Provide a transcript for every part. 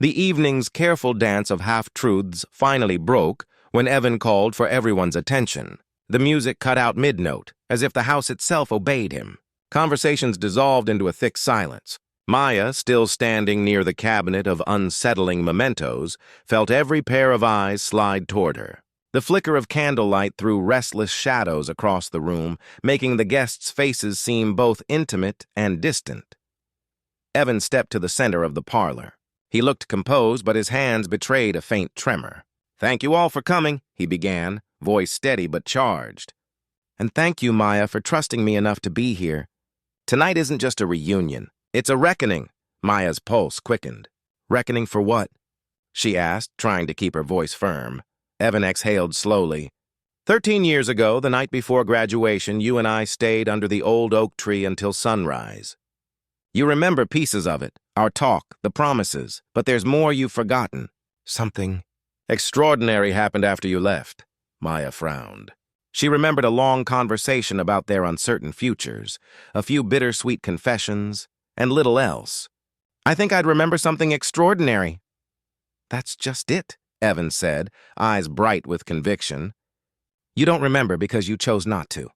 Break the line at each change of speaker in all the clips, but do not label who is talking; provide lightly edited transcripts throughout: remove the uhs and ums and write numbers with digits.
The evening's careful dance of half-truths finally broke when Evan called for everyone's attention. The music cut out mid-note, as if the house itself obeyed him. Conversations dissolved into a thick silence. Maya, still standing near the cabinet of unsettling mementos, felt every pair of eyes slide toward her. The flicker of candlelight threw restless shadows across the room, making the guests' faces seem both intimate and distant. Evan stepped to the center of the parlor. He looked composed, but his hands betrayed a faint tremor. "Thank you all for coming," he began, voice steady but charged. "And thank you, Maya, for trusting me enough to be here. Tonight isn't just a reunion. It's a reckoning." Maya's pulse quickened. "Reckoning for what?" she asked, trying to keep her voice firm. Evan exhaled slowly. 13 years ago, the night before graduation, you and I stayed under the old oak tree until sunrise. You remember pieces of it, our talk, the promises, but there's more you've forgotten. Something extraordinary happened after you left." Maya frowned. She remembered a long conversation about their uncertain futures, a few bittersweet confessions, and little else. "I think I'd remember something extraordinary." "That's just it," Evan said, eyes bright with conviction. "You don't remember because you chose not to.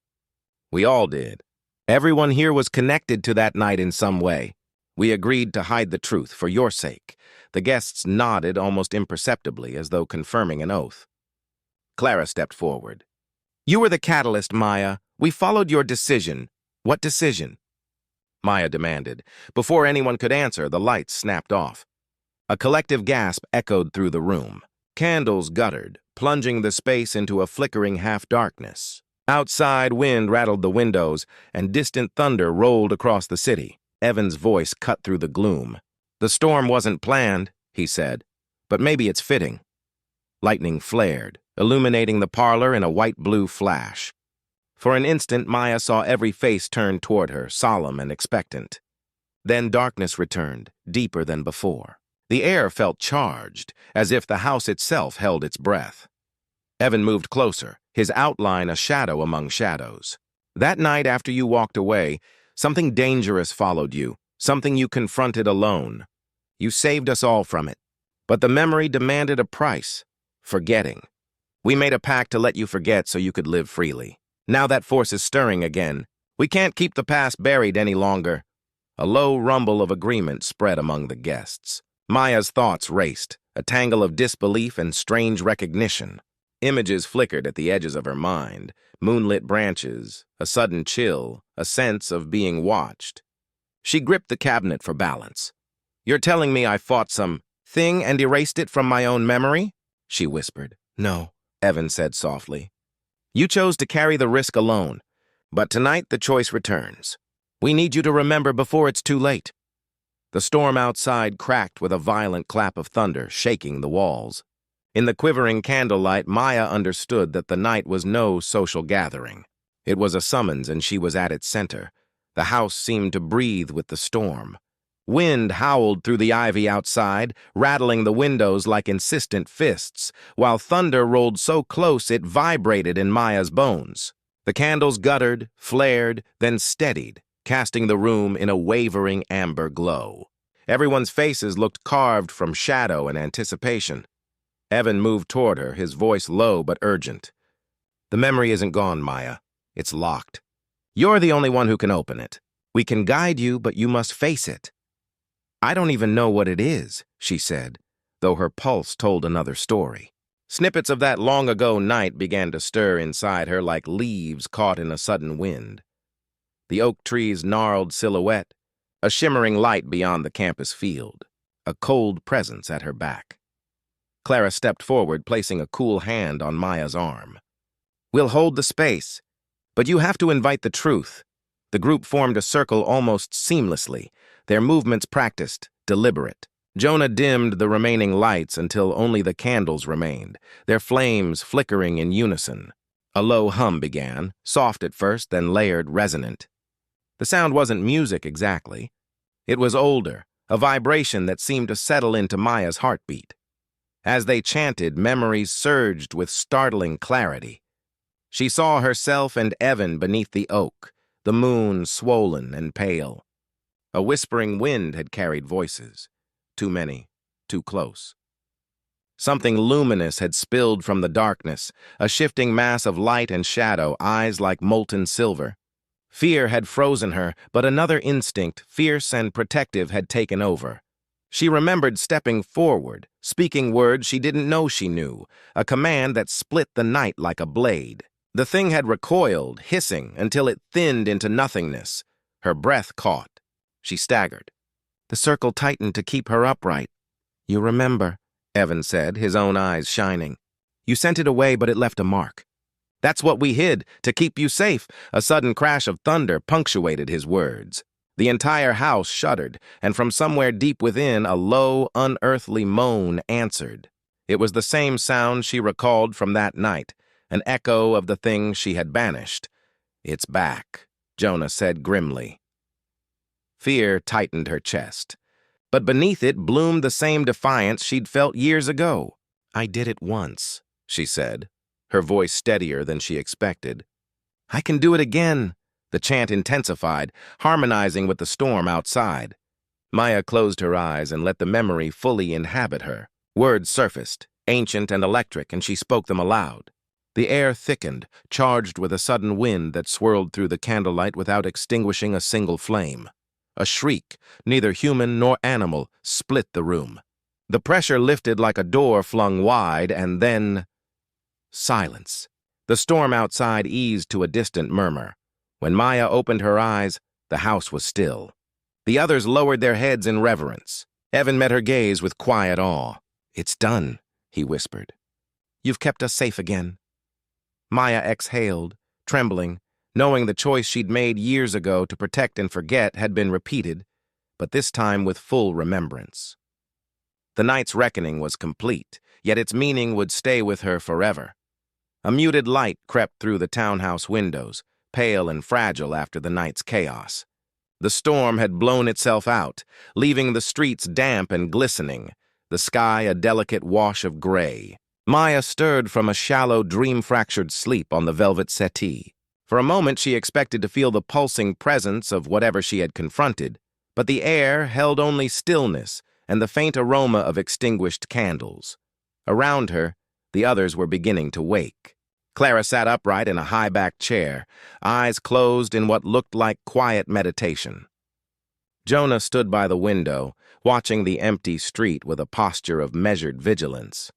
We all did. Everyone here was connected to that night in some way. We agreed to hide the truth for your sake." The guests nodded almost imperceptibly, as though confirming an oath. Clara stepped forward. "You were the catalyst, Maya. We followed your decision." "What decision?" Maya demanded. Before anyone could answer, the lights snapped off. A collective gasp echoed through the room. Candles guttered, plunging the space into a flickering half-darkness. Outside, wind rattled the windows, and distant thunder rolled across the city. Evan's voice cut through the gloom. "The storm wasn't planned," he said, "but maybe it's fitting." Lightning flared, illuminating the parlor in a white-blue flash. For an instant, Maya saw every face turn toward her, solemn and expectant. Then darkness returned, deeper than before. The air felt charged, as if the house itself held its breath. Evan moved closer, his outline a shadow among shadows. "That night after you walked away, something dangerous followed you, something you confronted alone. You saved us all from it. But the memory demanded a price: forgetting. We made a pact to let you forget so you could live freely. Now that force is stirring again. We can't keep the past buried any longer." A low rumble of agreement spread among the guests. Maya's thoughts raced, a tangle of disbelief and strange recognition. Images flickered at the edges of her mind, moonlit branches, a sudden chill, a sense of being watched. She gripped the cabinet for balance. "You're telling me I fought some thing and erased it from my own memory?" she whispered. "No," Evan said softly. "You chose to carry the risk alone, but tonight the choice returns. We need you to remember before it's too late." The storm outside cracked with a violent clap of thunder, shaking the walls. In the quivering candlelight, Maya understood that the night was no social gathering. It was a summons, and she was at its center. The house seemed to breathe with the storm. Wind howled through the ivy outside, rattling the windows like insistent fists, while thunder rolled so close it vibrated in Maya's bones. The candles guttered, flared, then steadied, casting the room in a wavering amber glow. Everyone's faces looked carved from shadow and anticipation. Evan moved toward her, his voice low but urgent. "The memory isn't gone, Maya. It's locked. You're the only one who can open it. We can guide you, but you must face it." "I don't even know what it is," she said, though her pulse told another story. Snippets of that long-ago night began to stir inside her like leaves caught in a sudden wind. The oak tree's gnarled silhouette, a shimmering light beyond the campus field, a cold presence at her back. Clara stepped forward, placing a cool hand on Maya's arm. "We'll hold the space, but you have to invite the truth." The group formed a circle almost seamlessly, their movements practiced, deliberate. Jonah dimmed the remaining lights until only the candles remained, their flames flickering in unison. A low hum began, soft at first, then layered, resonant. The sound wasn't music exactly. It was older, a vibration that seemed to settle into Maya's heartbeat. As they chanted, memories surged with startling clarity. She saw herself and Evan beneath the oak, the moon swollen and pale. A whispering wind had carried voices. Too many. too close. Something luminous had spilled from the darkness, a shifting mass of light and shadow, eyes like molten silver. Fear had frozen her, but another instinct, fierce and protective, had taken over. She remembered stepping forward, speaking words she didn't know she knew, a command that split the night like a blade. The thing had recoiled, hissing, until it thinned into nothingness. Her breath caught. She staggered. The circle tightened to keep her upright. "You remember," Evan said, his own eyes shining. "You sent it away, but it left a mark." "That's what we hid, to keep you safe." A sudden crash of thunder punctuated his words. The entire house shuddered, and from somewhere deep within, a low, unearthly moan answered. It was the same sound she recalled from that night, an echo of the thing she had banished. "It's back," Jonah said grimly. Fear tightened her chest. But beneath it bloomed the same defiance she'd felt years ago. "I did it once," she said, her voice steadier than she expected. "I can do it again." The chant intensified, harmonizing with the storm outside. Maya closed her eyes and let the memory fully inhabit her. Words surfaced, ancient and electric, and she spoke them aloud. The air thickened, charged with a sudden wind that swirled through the candlelight without extinguishing a single flame. A shriek, neither human nor animal, split the room. The pressure lifted like a door flung wide, and then silence. The storm outside eased to a distant murmur. When Maya opened her eyes, the house was still. The others lowered their heads in reverence. Evan met her gaze with quiet awe. "It's done," he whispered. "You've kept us safe again." Maya exhaled, trembling, knowing the choice she'd made years ago to protect and forget had been repeated, but this time with full remembrance. The night's reckoning was complete, yet its meaning would stay with her forever. A muted light crept through the townhouse windows, pale and fragile after the night's chaos. The storm had blown itself out, leaving the streets damp and glistening, the sky a delicate wash of gray. Maya stirred from a shallow, dream-fractured sleep on the velvet settee. For a moment she expected to feel the pulsing presence of whatever she had confronted, but the air held only stillness and the faint aroma of extinguished candles. Around her, the others were beginning to wake. Clara sat upright in a high-backed chair, eyes closed in what looked like quiet meditation. Jonah stood by the window, watching the empty street with a posture of measured vigilance.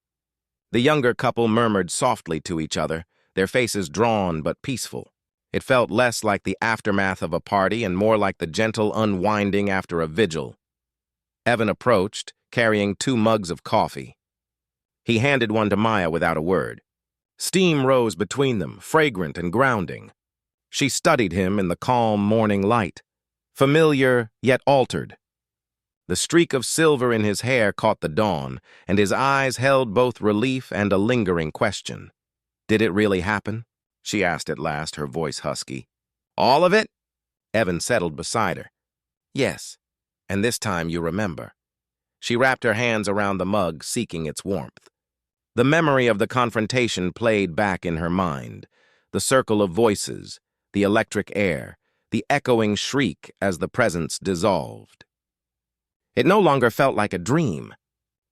The younger couple murmured softly to each other, their faces drawn but peaceful. It felt less like the aftermath of a party and more like the gentle unwinding after a vigil. Evan approached, carrying 2 mugs of coffee. He handed one to Maya without a word. Steam rose between them, fragrant and grounding. She studied him in the calm morning light, familiar yet altered. The streak of silver in his hair caught the dawn, and his eyes held both relief and a lingering question. "Did it really happen?" she asked at last, her voice husky. "All of it?" Evan settled beside her. "Yes, and this time you remember." She wrapped her hands around the mug, seeking its warmth. The memory of the confrontation played back in her mind, the circle of voices, the electric air, the echoing shriek as the presence dissolved. It no longer felt like a dream.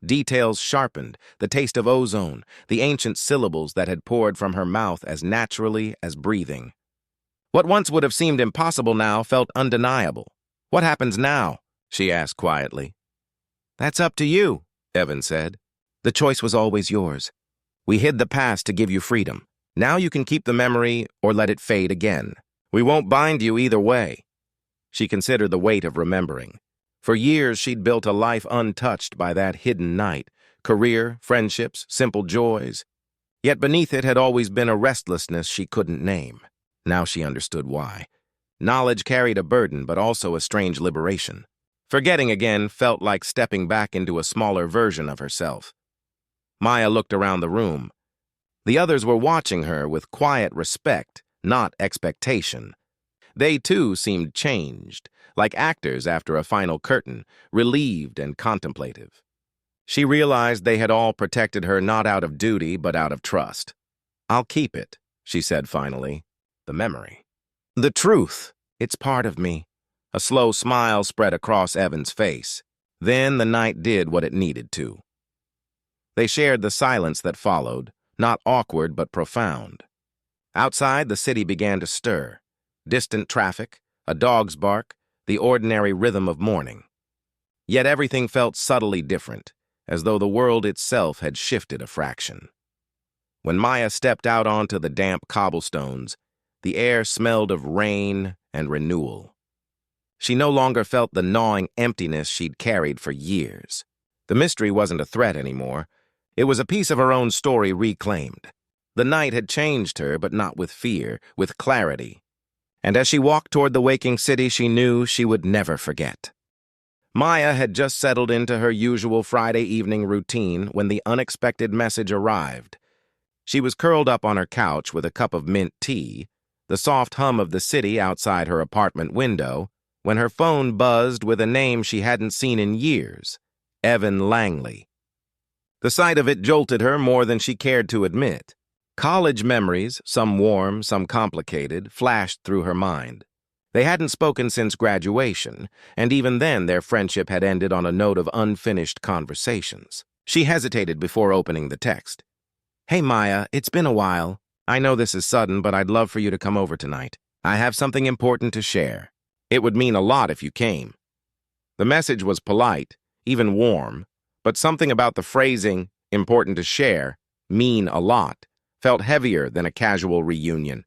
Details sharpened, the taste of ozone, the ancient syllables that had poured from her mouth as naturally as breathing. What once would have seemed impossible now felt undeniable. "What happens now?" she asked quietly. "That's up to you," Evan said. "The choice was always yours. We hid the past to give you freedom. Now you can keep the memory or let it fade again. We won't bind you either way." She considered the weight of remembering. For years she'd built a life untouched by that hidden night, career, friendships, simple joys. Yet beneath it had always been a restlessness she couldn't name. Now she understood why. Knowledge carried a burden, but also a strange liberation. Forgetting again felt like stepping back into a smaller version of herself. Maya looked around the room. The others were watching her with quiet respect, not expectation. They too seemed changed, like actors after a final curtain, relieved and contemplative. She realized they had all protected her not out of duty, but out of trust. "I'll keep it," she said finally. "The memory. The truth. It's part of me." A slow smile spread across Evan's face. Then the night did what it needed to. They shared the silence that followed, not awkward but profound. Outside, the city began to stir. Distant traffic, a dog's bark, the ordinary rhythm of morning. Yet everything felt subtly different, as though the world itself had shifted a fraction. When Maya stepped out onto the damp cobblestones, the air smelled of rain and renewal. She no longer felt the gnawing emptiness she'd carried for years. The mystery wasn't a threat anymore. It was a piece of her own story reclaimed. The night had changed her, but not with fear, with clarity. And as she walked toward the waking city, she knew she would never forget. Maya had just settled into her usual Friday evening routine when the unexpected message arrived. She was curled up on her couch with a cup of mint tea, the soft hum of the city outside her apartment window, when her phone buzzed with a name she hadn't seen in years, Evan Langley. The sight of it jolted her more than she cared to admit. College memories, some warm, some complicated, flashed through her mind. They hadn't spoken since graduation, and even then their friendship had ended on a note of unfinished conversations. She hesitated before opening the text. "Hey Maya, it's been a while. I know this is sudden, but I'd love for you to come over tonight. I have something important to share. It would mean a lot if you came." The message was polite, even warm, but something about the phrasing, "important to share," "mean a lot," felt heavier than a casual reunion.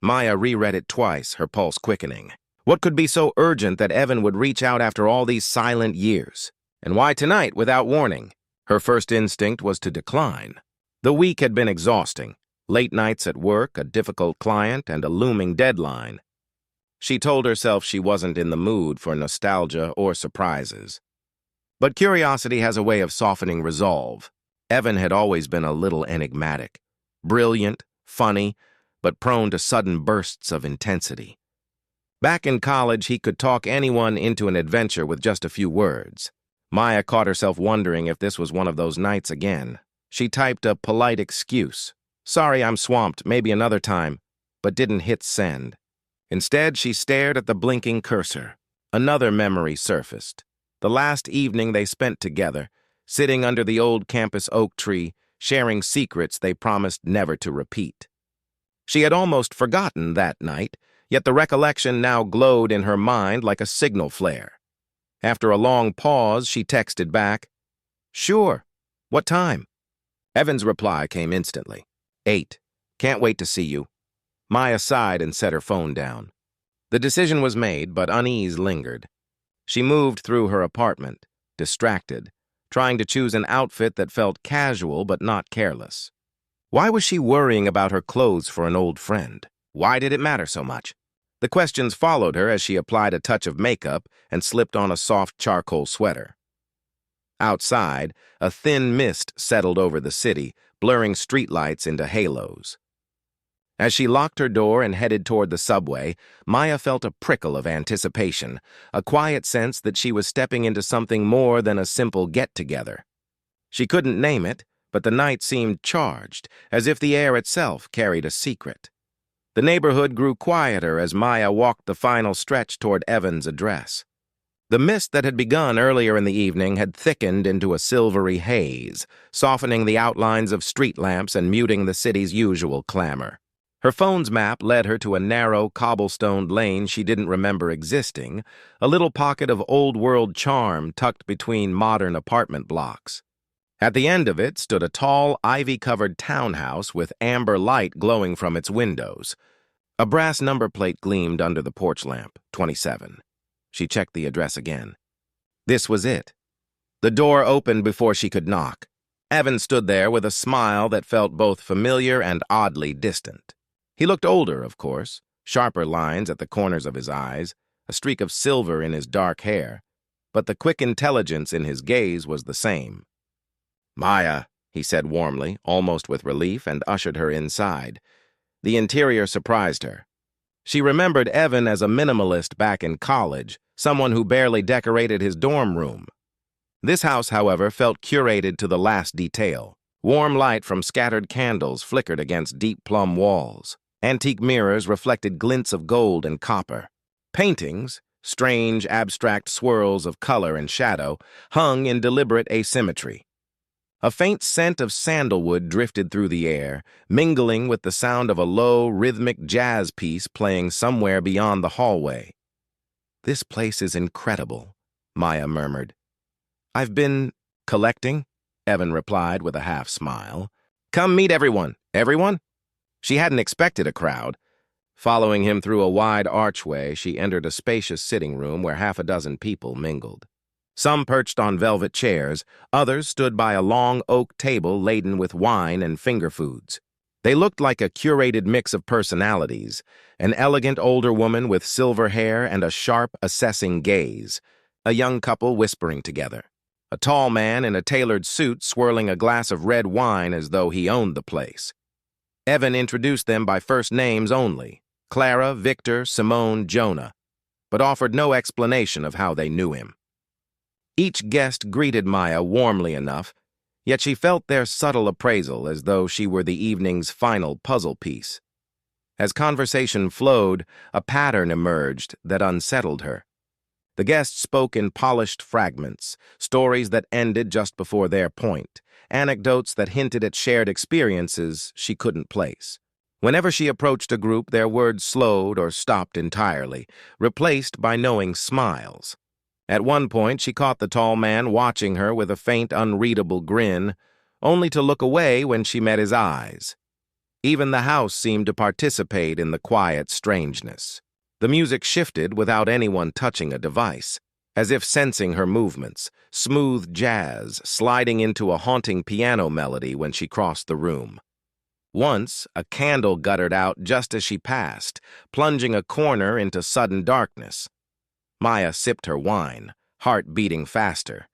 Maya reread it twice, her pulse quickening. What could be so urgent that Evan would reach out after all these silent years? And why tonight without warning? Her first instinct was to decline. The week had been exhausting. Late nights at work, a difficult client, and a looming deadline. She told herself she wasn't in the mood for nostalgia or surprises. But curiosity has a way of softening resolve. Evan had always been a little enigmatic. Brilliant, funny, but prone to sudden bursts of intensity. Back in college, he could talk anyone into an adventure with just a few words. Maya caught herself wondering if this was one of those nights again. She typed a polite excuse. "Sorry, I'm swamped, maybe another time," but didn't hit send. Instead, she stared at the blinking cursor. Another memory surfaced. The last evening they spent together, sitting under the old campus oak tree, sharing secrets they promised never to repeat. She had almost forgotten that night, yet the recollection now glowed in her mind like a signal flare. After a long pause, she texted back, "Sure. What time?" Evan's reply came instantly. 8. Can't wait to see you." Maya sighed and set her phone down. The decision was made, but unease lingered. She moved through her apartment, distracted, trying to choose an outfit that felt casual but not careless. Why was she worrying about her clothes for an old friend? Why did it matter so much? The questions followed her as she applied a touch of makeup and slipped on a soft charcoal sweater. Outside, a thin mist settled over the city, blurring streetlights into halos. As she locked her door and headed toward the subway, Maya felt a prickle of anticipation, a quiet sense that she was stepping into something more than a simple get-together. She couldn't name it, but the night seemed charged, as if the air itself carried a secret. The neighborhood grew quieter as Maya walked the final stretch toward Evan's address. The mist that had begun earlier in the evening had thickened into a silvery haze, softening the outlines of street lamps and muting the city's usual clamor. Her phone's map led her to a narrow, cobblestoned lane she didn't remember existing, a little pocket of old-world charm tucked between modern apartment blocks. At the end of it stood a tall, ivy-covered townhouse with amber light glowing from its windows. A brass number plate gleamed under the porch lamp, 27. She checked the address again. This was it. The door opened before she could knock. Evan stood there with a smile that felt both familiar and oddly distant. He looked older, of course, sharper lines at the corners of his eyes, a streak of silver in his dark hair, but the quick intelligence in his gaze was the same. "Maya," he said warmly, almost with relief, and ushered her inside. The interior surprised her. She remembered Evan as a minimalist back in college, someone who barely decorated his dorm room. This house, however, felt curated to the last detail. Warm light from scattered candles flickered against deep plum walls. Antique mirrors reflected glints of gold and copper. Paintings, strange, abstract swirls of color and shadow, hung in deliberate asymmetry. A faint scent of sandalwood drifted through the air, mingling with the sound of a low, rhythmic jazz piece playing somewhere beyond the hallway. "This place is incredible," Maya murmured. "I've been collecting," Evan replied with a half-smile. "Come meet everyone." "Everyone?" She hadn't expected a crowd. Following him through a wide archway, she entered a spacious sitting room where half a dozen people mingled. Some perched on velvet chairs, others stood by a long oak table laden with wine and finger foods. They looked like a curated mix of personalities, an elegant older woman with silver hair and a sharp, assessing gaze, a young couple whispering together, a tall man in a tailored suit swirling a glass of red wine as though he owned the place. Evan introduced them by first names only, Clara, Victor, Simone, Jonah, but offered no explanation of how they knew him. Each guest greeted Maya warmly enough, yet she felt their subtle appraisal as though she were the evening's final puzzle piece. As conversation flowed, a pattern emerged that unsettled her. The guests spoke in polished fragments, stories that ended just before their point, anecdotes that hinted at shared experiences she couldn't place. Whenever she approached a group, their words slowed or stopped entirely, replaced by knowing smiles. At one point, she caught the tall man watching her with a faint, unreadable grin, only to look away when she met his eyes. Even the house seemed to participate in the quiet strangeness. The music shifted without anyone touching a device, as if sensing her movements, smooth jazz sliding into a haunting piano melody when she crossed the room. Once, a candle guttered out just as she passed, plunging a corner into sudden darkness. Maya sipped her wine, heart beating faster.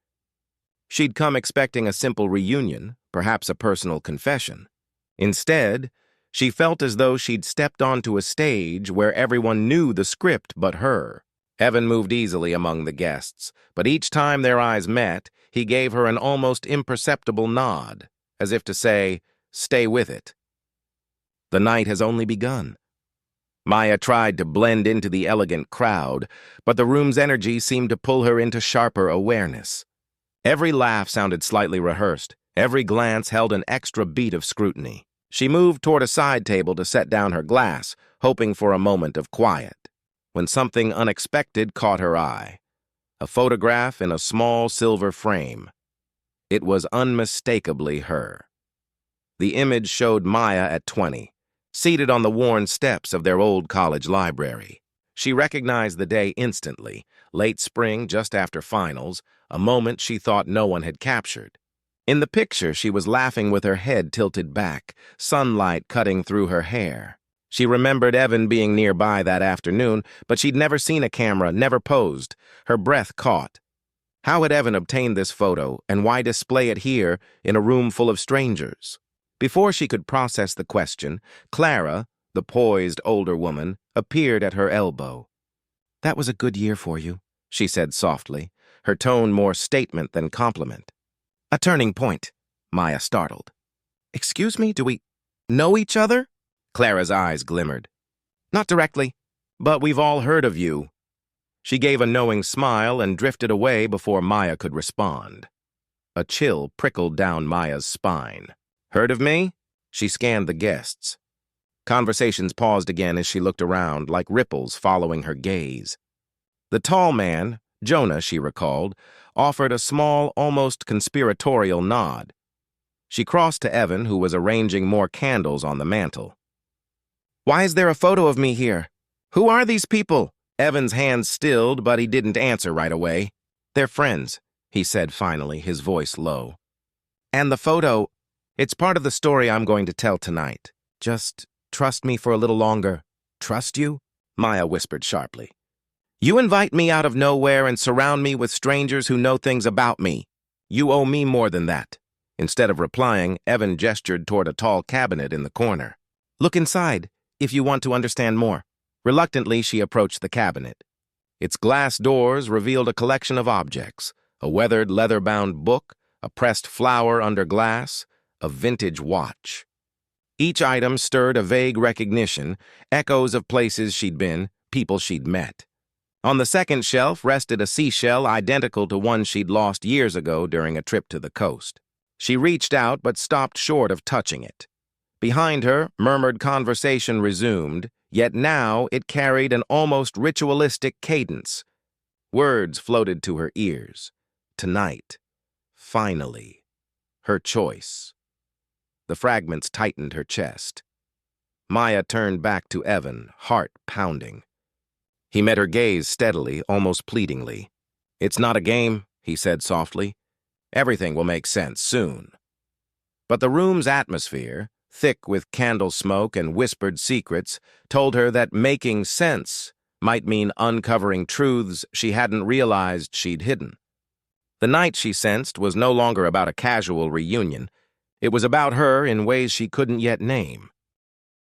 She'd come expecting a simple reunion, perhaps a personal confession. Instead, she felt as though she'd stepped onto a stage where everyone knew the script but her. Evan moved easily among the guests, but each time their eyes met, he gave her an almost imperceptible nod, as if to say, "Stay with it." The night has only begun. Maya tried to blend into the elegant crowd, but the room's energy seemed to pull her into sharper awareness. Every laugh sounded slightly rehearsed. Every glance held an extra beat of scrutiny. She moved toward a side table to set down her glass, hoping for a moment of quiet, when something unexpected caught her eye. A photograph in a small silver frame. It was unmistakably her. The image showed Maya at 20. Seated on the worn steps of their old college library. She recognized the day instantly, late spring just after finals, a moment she thought no one had captured. In the picture, she was laughing with her head tilted back, sunlight cutting through her hair. She remembered Evan being nearby that afternoon, but she'd never seen a camera, never posed. Her breath caught. How had Evan obtained this photo, and why display it here in a room full of strangers? Before she could process the question, Clara, the poised older woman, appeared at her elbow. "That was a good year for you," she said softly, her tone more statement than compliment. "A turning point," Maya startled. "Excuse me, do we know each other?" Clara's eyes glimmered. "Not directly, but we've all heard of you." She gave a knowing smile and drifted away before Maya could respond. A chill prickled down Maya's spine. "Heard of me?" She scanned the guests. Conversations paused again as she looked around, like ripples following her gaze. The tall man, Jonah, she recalled, offered a small, almost conspiratorial nod. She crossed to Evan, who was arranging more candles on the mantel. "Why is there a photo of me here? Who are these people?" Evan's hands stilled, but he didn't answer right away. "They're friends," he said finally, his voice low. "And the photo, it's part of the story I'm going to tell tonight. Just trust me for a little longer." "Trust you?" Maya whispered sharply. "You invite me out of nowhere and surround me with strangers who know things about me. You owe me more than that." Instead of replying, Evan gestured toward a tall cabinet in the corner. "Look inside, if you want to understand more." Reluctantly, she approached the cabinet. Its glass doors revealed a collection of objects, a weathered leather-bound book, a pressed flower under glass, a vintage watch. Each item stirred a vague recognition, echoes of places she'd been, people she'd met. On the second shelf rested a seashell identical to one she'd lost years ago during a trip to the coast. She reached out but stopped short of touching it. Behind her, murmured conversation resumed, yet now it carried an almost ritualistic cadence. Words floated to her ears. Tonight. Finally. Her choice. The fragments tightened her chest. Maya turned back to Evan, heart pounding. He met her gaze steadily, almost pleadingly. "It's not a game," he said softly. "Everything will make sense soon." But the room's atmosphere, thick with candle smoke and whispered secrets, told her that making sense might mean uncovering truths she hadn't realized she'd hidden. The night, she sensed, was no longer about a casual reunion. It was about her in ways she couldn't yet name.